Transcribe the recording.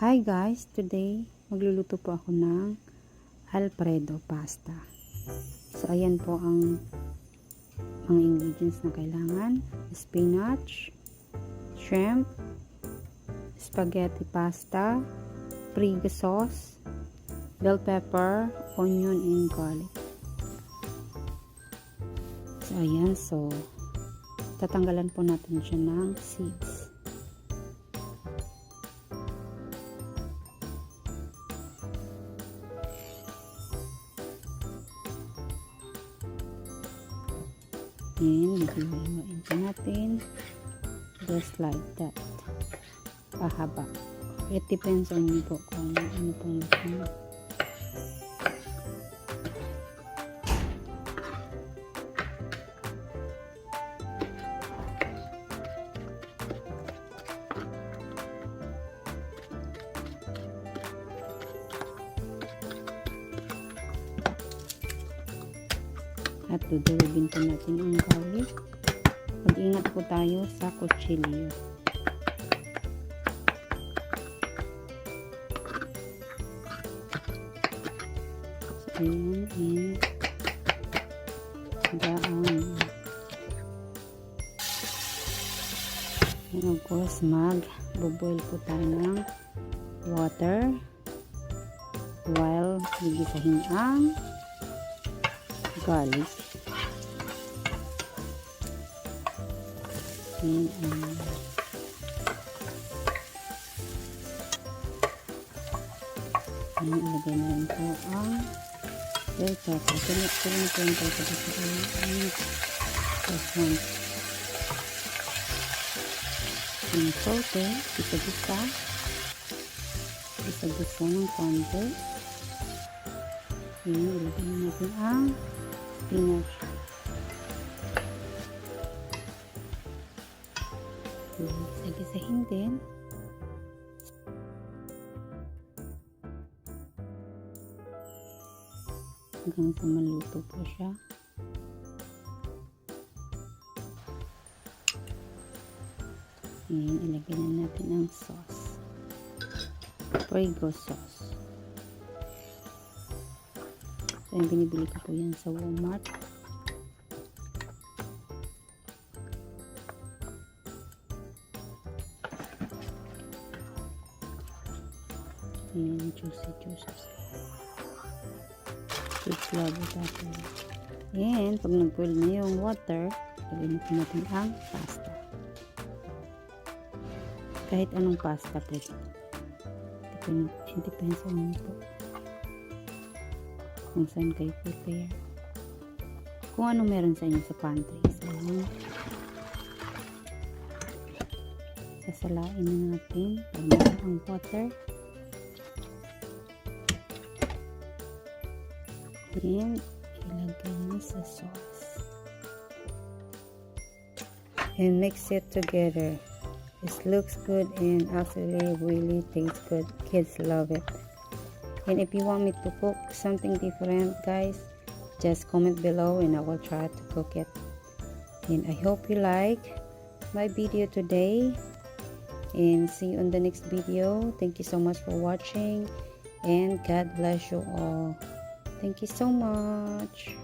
Hi guys, today magluluto po ako ng Alfredo pasta. So ayan po ang mga ingredients na kailangan: spinach, shrimp, spaghetti pasta, Prego sauce, bell pepper, onion and garlic. So ayan, tatanggalan po natin siya ng seeds. And hihiwain po natin just like that, pahaba. It depends on you po kung ano pong gusto mo. At dudurugin po natin ang garlic. Mag-ingat po tayo sa kutsilyo. So, ayan, and down. And of course, mag-boil po tayo ng water while gigisahin ang garlic. And ilagay na rin po ang bell pepper. Tulad po yung bell pepper sa first one. And saute, isa-isa ng konti. And ilagay na natin ang spinach. Gisahin din. Hanggang sa maluto po siya. Ayan, ilagay na natin ang sauce. Prego sauce. So, yung binibili ko po yan sa Walmart. Ayan, juicy. Kids love it actually. And pag nag-boil na yung water, lagyan natin ang pasta. Kahit anong pasta po. Depends on you po. Kung saan kayo prepare. Kung ano meron sa inyo sa pantry. So, sasalain na natin ang water. And ilagay na sa sauce. And mix it together. It looks good and actually really tastes good. Kids love it. And if you want me to cook something different, guys, just comment below and I will try to cook it. And I hope you like my video today. And see you on the next video. Thank you so much for watching. And God bless you all. Thank you so much.